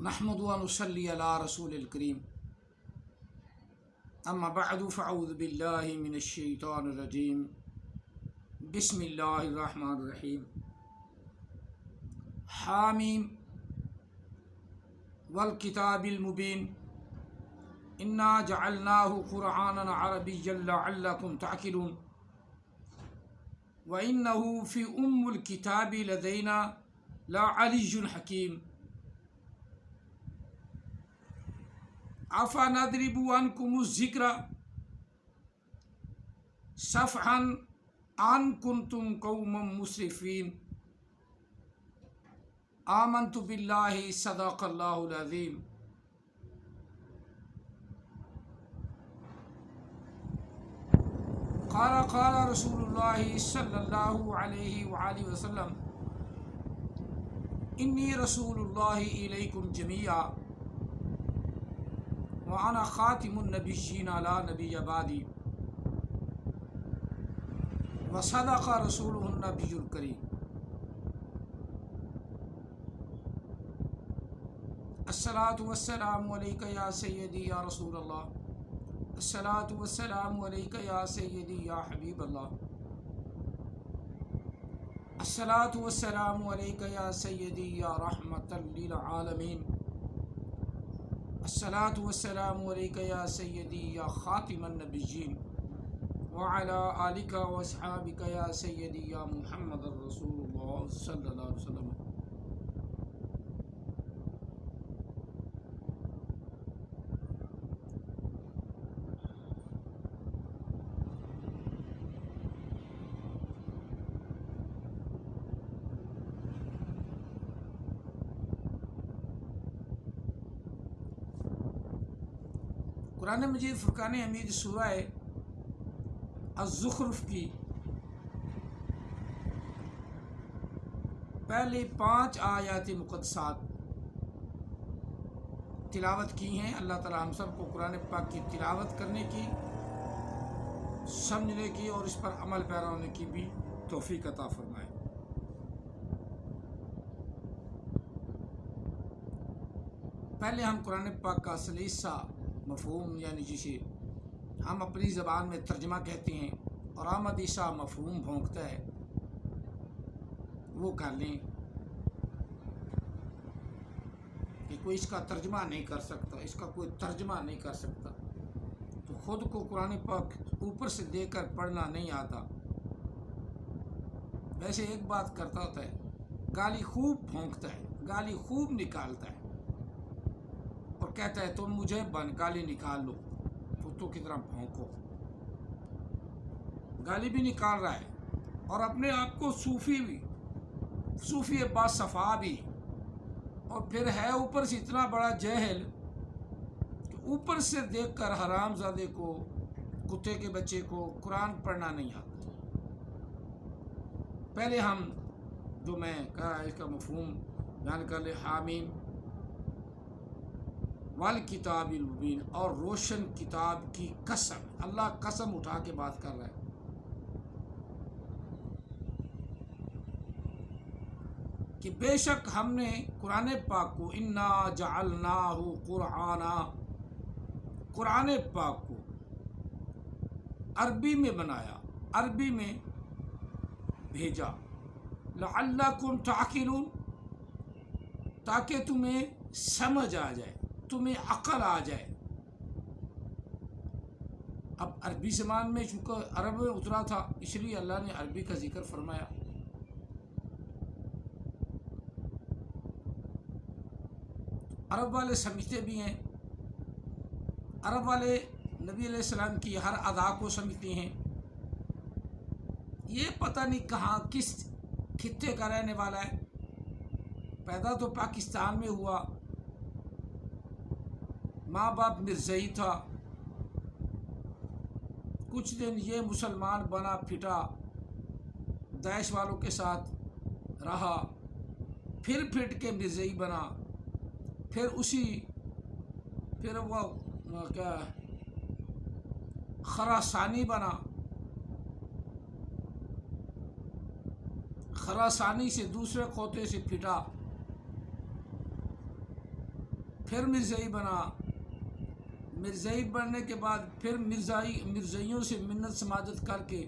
نحمد و نصلی علی رسول الکریم اما بعد فاعوذ باللہ من الشیطان الرجیم بسم اللہ الرحمن الرحیم حامیم والکتاب المبین انا جعلناہ قرآنا عربیا لعلکم تعقلون وإنه في الكتاب لدينا لعلی حکیم افنضرب عنکم الذکر صفحا ان کنتم قوما مسرفین آمنت باللہ صدق اللہ العظیم۔ قال رسول اللہ صلی اللہ علیہ وآلہ وسلم انی رسول اللہ الیکم جمیعا وانا خاتم النبیین لا نبی بعدی وصدق رسولہ النبی الکریم۔ الصلاۃ والسلام علیک یا سیدی یا رسول اللہ، الصلاۃ والسلام علیک یا سیدی یا حبیب اللہ، الصلاۃ والسلام علیک یا سیدی یا رحمۃ للعالمین، الصلاۃ والسلام علیک یا سیدی یا خاتم النبیین وعلی آلک واصحابک یا سیدی یا محمد رسول اللہ صلی اللہ علیہ وسلم۔ قرآن مجید فرقان حمید سورہ الزخرف کی پہلے 5 آیات مقدسات تلاوت کی ہیں۔ اللہ تعالی ہم سب کو قرآن پاک کی تلاوت کرنے کی، سمجھنے کی اور اس پر عمل پیرا ہونے کی بھی توفیق عطا فرمائے۔ پہلے ہم قرآن پاک کا سلیسہ مفہوم، یعنی جسے ہم اپنی زبان میں ترجمہ کہتے ہیں اور آمدی سا مفہوم بھونکتا ہے، وہ کر لیں کہ کوئی اس کا ترجمہ نہیں کر سکتا، اس کا کوئی ترجمہ نہیں کر سکتا، تو خود کو قرآن پاک اوپر سے دیکھ کر پڑھنا نہیں آتا۔ ویسے ایک بات کرتا ہوتا ہے، گالی خوب بھونکتا ہے، گالی خوب نکالتا ہے اور کہتا ہے تم مجھے گالی نکال لو، کتوں کی طرح بھونکو۔ گالی بھی نکال رہا ہے اور اپنے آپ کو صوفی باصفا بھی، اور پھر ہے اوپر سے اتنا بڑا جاہل کہ اوپر سے دیکھ کر حرام زادے کو، کتے کے بچے کو قرآن پڑھنا نہیں آتا۔ پہلے ہم جو میں کہا اس کا مفہوم بیان کر لے، حامیم والکتاب المبین، اور روشن کتاب کی قسم۔ اللہ قسم اٹھا کے بات کر رہا ہے کہ بے شک ہم نے قرآن پاک کو انا جعلناہ قرآنا، قرآن پاک کو عربی میں بنایا، عربی میں بھیجا، لعلکم تعقلون، تاکہ تمہیں سمجھ آ جائے، تمہیں عقل آ جائے۔ اب عربی زبان میں چونکہ عرب میں اترا تھا، اس لیے اللہ نے عربی کا ذکر فرمایا۔ عرب والے سمجھتے بھی ہیں، عرب والے نبی علیہ السلام کی ہر ادا کو سمجھتے ہیں۔ یہ پتہ نہیں کہاں کس خطے کا رہنے والا ہے، پیدا تو پاکستان میں ہوا، ماں باپ مرزائی تھا، کچھ دن یہ مسلمان بنا پھٹا، داعش والوں کے ساتھ رہا، پھر پھٹ کے مرزائی بنا، پھر وہ کیا خراسانی بنا، خراسانی سے دوسرے قوطے سے پھٹا، پھر مرزائی بنا، مرزائی بننے کے بعد پھر مرزائیوں سے منت سماجت کر کے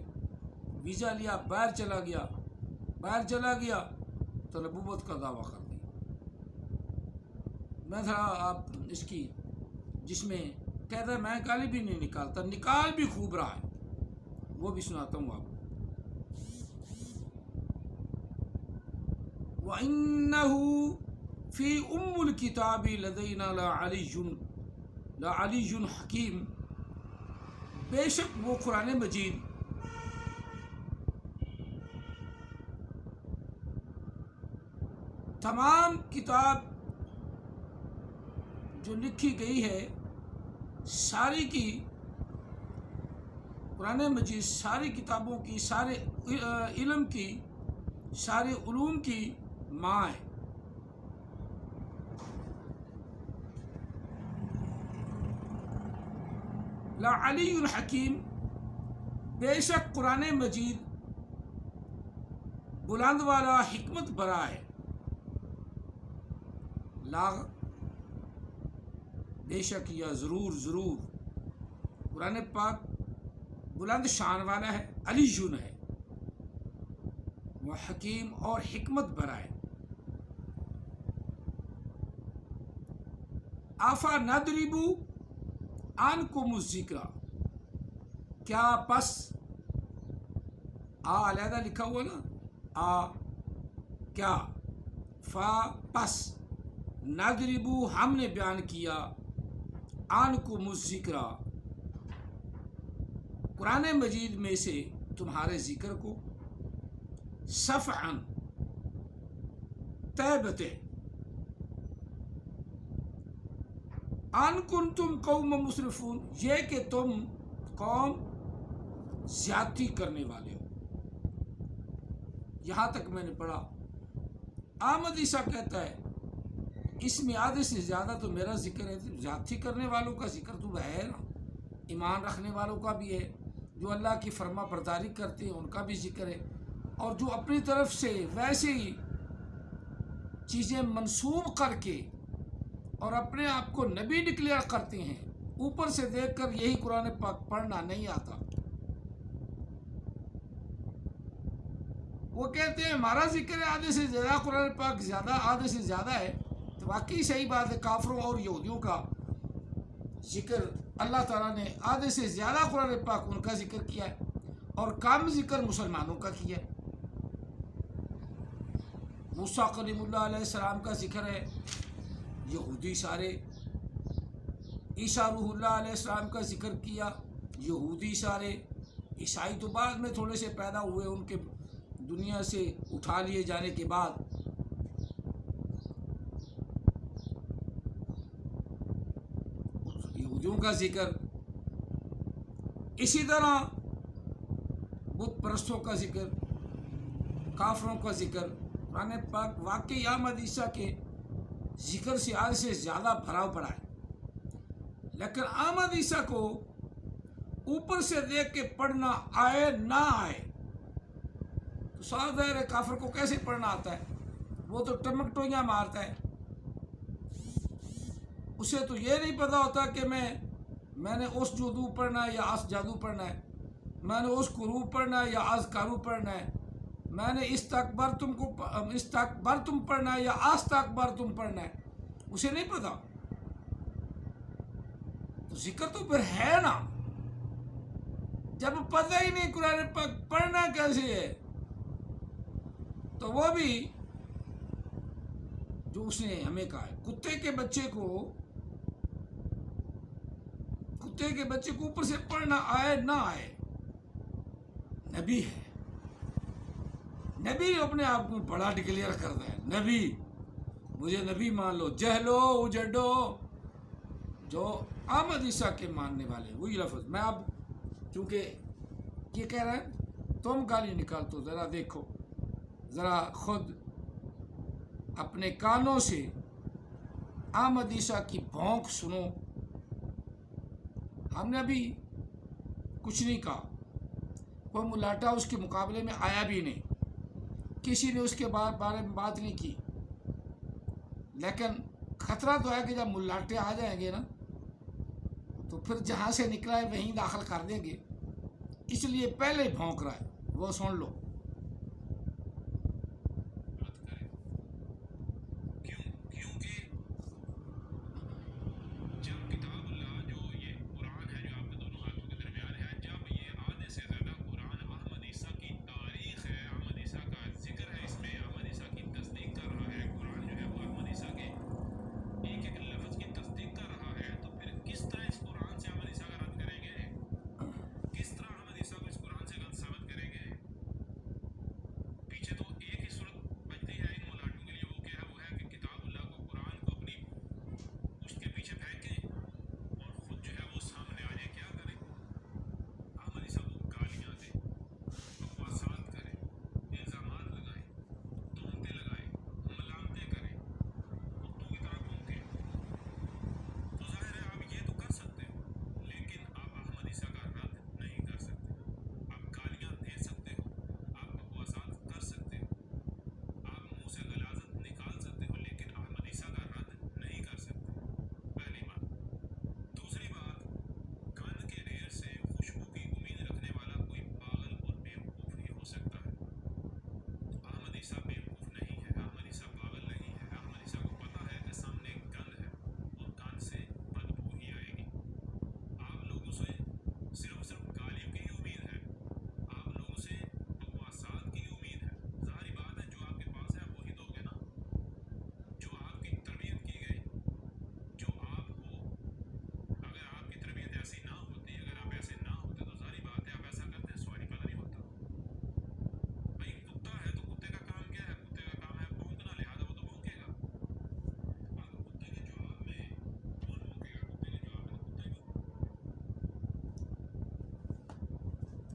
ویزا لیا، باہر چلا گیا تو نبوت کا دعویٰ کر دیا۔ میں تھا آپ اس کی جس میں کہتا ہے میں گالی بھی نہیں نکالتا، نکال بھی خوب رہا ہے، وہ بھی سناتا ہوں آپ کو۔ وَإِنَّهُ فِي أُمُّ الْكِتَابِ لَدَيْنَا لَعَلِيٌّ حَكِيمٌ، بے شک وہ قرآن مجید تمام کتاب جو لکھی گئی ہے ساری کی، قرآن مجید ساری کتابوں کی، سارے علم کی، سارے علوم کی ماں ہے۔ لعلی الحکیم، بے شک قرآن مجید بلند والا حکمت بھرا ہے۔ لا بے شک یا ضرور قرآن پاک بلند شان والا ہے، علی جن ہے، وہ حکیم اور حکمت بھرا ہے۔ آفا نضرب عنکم الذکر، کیا پس، آ علیحدہ لکھا ہوا نا، آ کیا، فا پس، نضرب ہم نے بیان کیا، عنکم الذکر قرآن مجید میں سے تمہارے ذکر کو، صفعا تیبتے، ان کنتم قوم مسرفون، یہ کہ تم قوم زیادتی کرنے والے ہو۔ یہاں تک میں نے پڑھا۔ احمد عیسیٰ کہتا ہے اس میں آدھے سے زیادہ تو میرا ذکر ہے، زیادتی کرنے والوں کا ذکر تو ہے نا، ایمان رکھنے والوں کا بھی ہے، جو اللہ کی فرما برداری کرتے ہیں ان کا بھی ذکر ہے، اور جو اپنی طرف سے ویسے ہی چیزیں منسوب کر کے اور اپنے آپ کو نبی ڈکلیئر کرتے ہیں، اوپر سے دیکھ کر یہی قرآن پاک پڑھنا نہیں آتا، وہ کہتے ہیں ہمارا ذکر ہے آدھے سے زیادہ، قرآن پاک زیادہ آدھے سے زیادہ ہے، تو واقعی صحیح بات ہے۔ کافروں اور یہودیوں کا ذکر اللہ تعالیٰ نے آدھے سے زیادہ قرآن پاک ان کا ذکر کیا ہے، اور کم ذکر مسلمانوں کا کیا ہے۔ موسیٰ کلیم اللہ علیہ السلام کا ذکر ہے یہودی سارے، عیسیٰ روح اللہ علیہ السلام کا ذکر کیا یہودی سارے، عیسائی تو بعد میں تھوڑے سے پیدا ہوئے، ان کے دنیا سے اٹھا لیے جانے کے بعد۔ یہودیوں کا ذکر، اسی طرح بت پرستوں کا ذکر، کافروں کا ذکر، قرآن پاک واقعی احمد عیسیٰ کے ذکر سے آج سے زیادہ بھرا پڑا ہے، لیکن احمد عیسیٰ کو اوپر سے دیکھ کے پڑھنا آئے نہ آئے تو صاف ظاہر ہے کافر کو کیسے پڑھنا آتا ہے، وہ تو ٹمکٹویاں مارتا ہے، اسے تو یہ نہیں پتا ہوتا کہ میں نے اس جادو پڑھنا ہے یا اس جادو پڑھنا ہے، میں نے اس قروب پڑھنا ہے یا از کارو پڑھنا ہے، میں نے استکبرتم پڑھنا ہے یا استکبرتم پڑھنا ہے، اسے نہیں پتا۔ تو ذکر تو پھر ہے نا، جب پتہ ہی نہیں قرآن پاک پڑھنا کیسے ہے، تو وہ بھی جو اس نے ہمیں کہا ہے، کتے کے بچے کو اوپر سے پڑھنا آئے نہ آئے، نبی ہے، نبی اپنے آپ کو بڑا ڈکلیئر کرتا ہے، نبی، مجھے نبی مان لو، جہلو اجڈو، جو احمد عیسیٰ کے ماننے والے، وہی لفظ میں اب چونکہ یہ کہہ رہا ہے تم گالی نکال، تو ذرا دیکھو، ذرا خود اپنے کانوں سے احمد عیسیٰ کی بھونک سنو۔ ہم نے ابھی کچھ نہیں کہا، کوئی ملاٹا اس کے مقابلے میں آیا بھی نہیں، کسی نے اس کے بارے میں بات نہیں کی، لیکن خطرہ تو ہے کہ جب ملاٹے آ جائیں گے نا تو پھر جہاں سے نکلا ہے وہیں داخل کر دیں گے، اس لیے پہلے ہی بھونک رہا ہے، وہ سن لو۔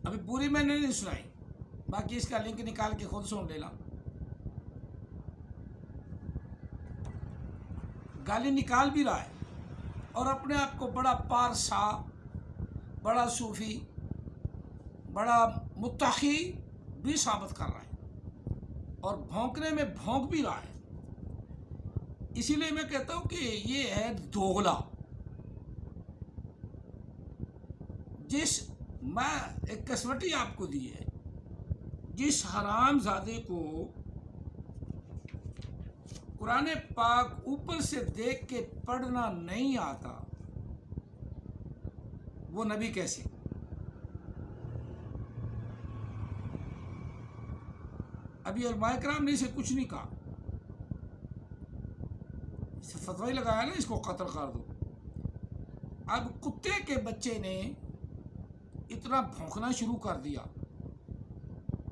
ابھی پوری میں نے نہیں سنائی، باقی اس کا لنک نکال کے خود سن لینا۔ گالی نکال بھی رہا ہے اور اپنے آپ کو بڑا پارسا، بڑا صوفی، بڑا متقی بھی ثابت کر رہا ہے، اور بھونکنے میں بھونک بھی رہا ہے۔ اسی لیے میں کہتا ہوں کہ یہ ہے دوغلا۔ میں ایک کسوٹی آپ کو دی ہے، جس حرام زادے کو قرآن پاک اوپر سے دیکھ کے پڑھنا نہیں آتا، وہ نبی کیسے؟ ابھی علماء کرام نے اسے کچھ نہیں کہا، اسے فتوی لگایا نا اس کو قتل کر دو۔ اب کتے کے بچے نے اتنا بھونکنا شروع کر دیا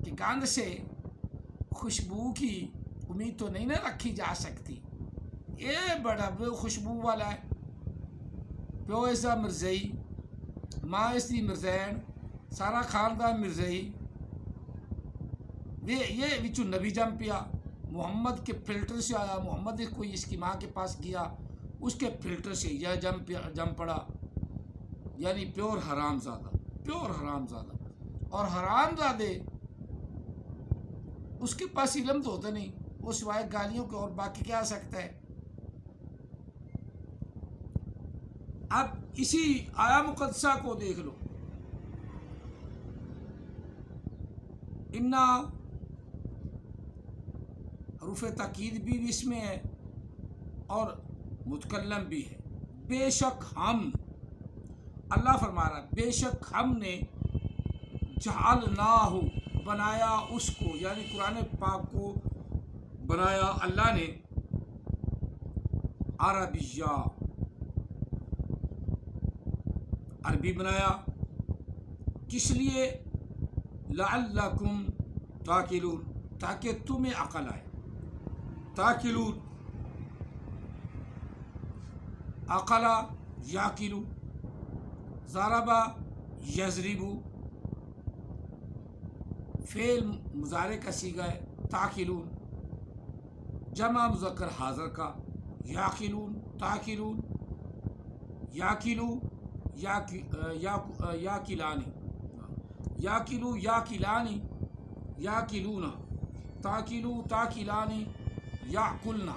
کہ گند سے خوشبو کی امید تو نہیں نہ رکھی جا سکتی۔ یہ بڑا خوشبو والا ہے، پیو ایسا مرزئی، ماں ایسی مرزین، سارا خاندان مرزئی، یہ بچو نبی جم پیا، محمد کے فلٹر سے آیا، محمد کوئی اس کی ماں کے پاس گیا، اس کے فلٹر سے یہ جم پڑا، یعنی پیور حرام زادہ، پیور حرام زادہ۔ اور حرام زادے اس کے پاس علم تو ہوتا نہیں، وہ سوائے گالیوں کے اور باقی کیا سکتا ہے۔ اب اسی آیا مقدسہ کو دیکھ لو، انا حروف تاکید بھی اس میں ہے اور متکلم بھی ہے۔ بے شک ہم، اللہ فرما رہا ہے، بے شک ہم نے جعلناہ، بنایا اس کو، یعنی قرآن پاک کو بنایا اللہ نے، عربیہ، عربی بنایا، کس لیے؟ لعلکم تاکلون، تاکہ تمہیں عقل آئے۔ تاکلون، عقلا یاکلو، ضربا یضربو، فعل مضارع کا صیغہ ہے تاکلون، جمع مذکر حاضر کا یاکلون، تاکلون، یاکلو، یاکلانی، یاکلو، یاکلانی، یاکلونا، تاکلو، تاکلانی، یاکلنا۔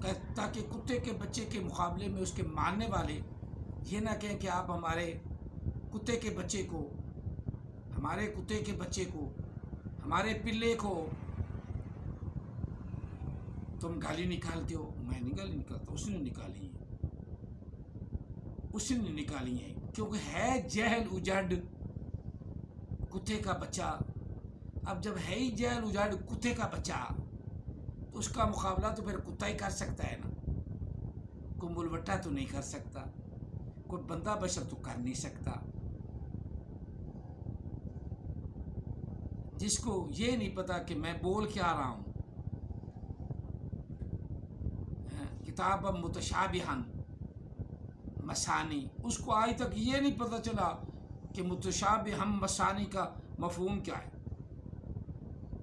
تاکہ کتے کے بچے کے مقابلے میں اس کے ماننے والے یہ نہ کہیں کہ آپ ہمارے کتے کے بچے کو، ہمارے کتے کے بچے کو، ہمارے پلے کو تم گالی نکالتے ہو۔ میں نہیں گالی نکالتا، اس نے نکالی ہے، اس نے نکالی ہے، کیونکہ ہے جہل اجڑ کتے کا بچہ۔ اب جب ہے ہی جہل اجڑ کتے کا بچہ تو اس کا مقابلہ تو پھر کتا ہی کر سکتا ہے نا، کوئی ملوٹا تو نہیں کر سکتا، کوئی بندہ بشر تو کر نہیں سکتا۔ جس کو یہ نہیں پتا کہ میں بول کیا رہا ہوں، کتاب متشابہن مسانی، اس کو آج تک یہ نہیں پتا چلا کہ متشابہن مسانی کا مفہوم کیا ہے۔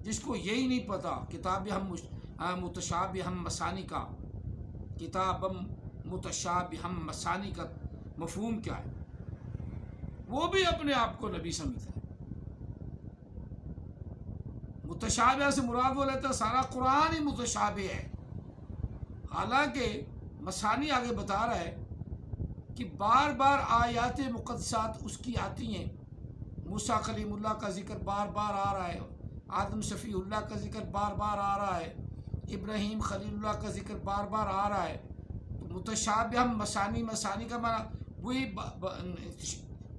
جس کو یہی نہیں پتا کتاب متشابہن مسانی کا، کتاب متشابہن مسانی کا مفہوم کیا ہے، وہ بھی اپنے آپ کو نبی سمجھتا ہے۔ متشابہ سے مراد وہ لیتا ہے سارا قرآن ہی متشابہ ہے، حالانکہ مسانی آگے بتا رہا ہے کہ بار بار آیات مقدسات اس کی آتی ہیں۔ موسیٰ کلیم اللہ کا ذکر بار بار آ رہا ہے، آدم شفیع اللہ کا ذکر بار بار آ رہا ہے، ابراہیم خلیل اللہ کا ذکر بار بار آ رہا ہے۔ تو متشابہ مسانی، مسانی کا معنی وہی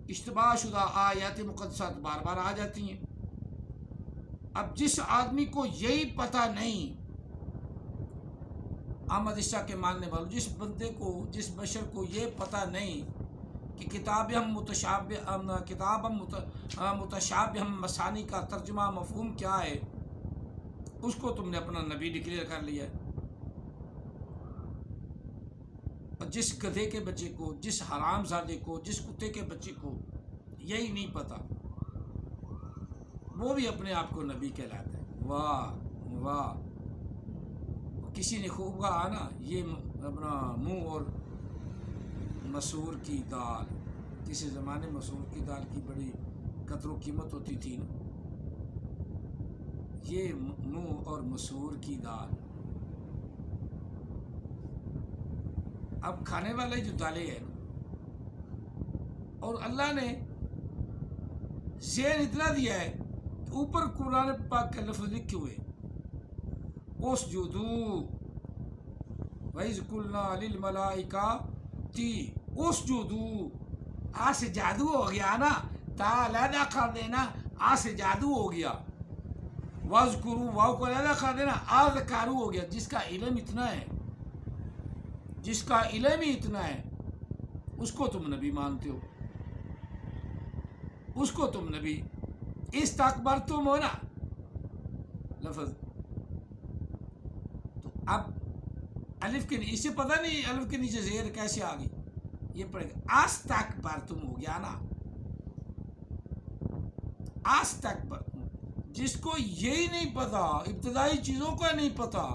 اشتباہ شدہ آیات مقدسات بار بار آ جاتی ہیں۔ اب جس آدمی کو یہی پتہ نہیں، احمد شاہ کے ماننے والوں، جس بندے کو، جس بشر کو یہ پتہ نہیں کہ کتاب متشابہ مسانی کا ترجمہ مفہوم کیا ہے، اس کو تم نے اپنا نبی ڈکلیئر کر لیا ہے۔ اور جس گدھے کے بچے کو، جس حرام زادے کو، جس کتے کے بچے کو یہی نہیں پتا، وہ بھی اپنے آپ کو نبی کہلاتا ہے۔ واہ واہ! کسی نے خوب کہا نا، یہ اپنا منہ اور مسور کی دال، کسی زمانے مسور کی دال کی بڑی قدر و قیمت ہوتی تھی نا، یہ منہ اور مسور کی دال۔ اب کھانے والے جو دالیں ہیں، اور اللہ نے ذہن اتنا دیا ہے کہ اوپر قرآن پاک کا لفظ لکھے ہوئے اسجدوا وَإِذْ قُلْنَا لِلْمَلَائِكَةِ اسجدوا، آ سے جادو ہو گیا نا، تا علیحدہ کر دینا، آ سے جادو ہو گیا۔ وَاذْكُرُوا، واو کو علیحدہ کر دینا، آ ذکارو ہو گیا۔ جس کا علم اتنا ہے، جس کا علم ہی اتنا ہے، اس کو تم نبی مانتے ہو، اس کو تم نبی، استکبرتم ہو نا لفظ۔ تو اب الف کے اسے پتہ نہیں الف کے نیچے زیر کیسے آ گئی، یہ پڑھے گا استکبرتم ہو گیا نا، استکبرتم۔ جس کو یہی نہیں پتا، ابتدائی چیزوں کا نہیں پتا،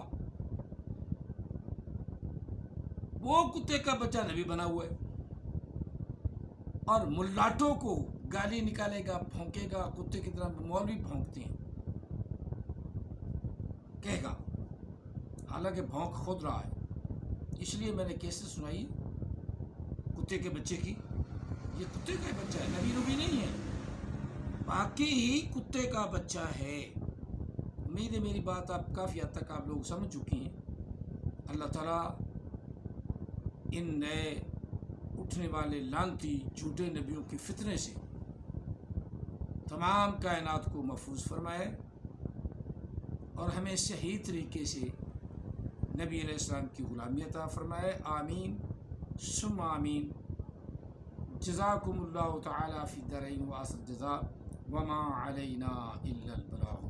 وہ کتے کا بچہ نبی بنا ہوا ہے، اور ملاٹوں کو گالی نکالے گا، بھونکے گا، کتے کی طرح مولوی بھونکتے ہیں، کہے گا، حالانکہ بھونک خود رہا ہے۔ اس لیے میں نے کیسے سنائی کتے کے بچے کی، یہ کتے کا بچہ ہے، نبی نہیں ہے، واقعی کتے کا بچہ ہے۔ امید ہے میری بات آپ کافی حد تک آپ لوگ سمجھ چکے ہیں۔ اللہ تعالیٰ ان نئے اٹھنے والے لعنتی جھوٹے نبیوں کے فتنے سے تمام کائنات کو محفوظ فرمائے، اور ہمیں صحیح طریقے سے نبی علیہ السلام کی غلامی عطا فرمائے۔ آمین ثم آمین۔ جزاکم اللہ تعالی فی الدارین وآخر الجزاء، وما علینا الا البلاغ۔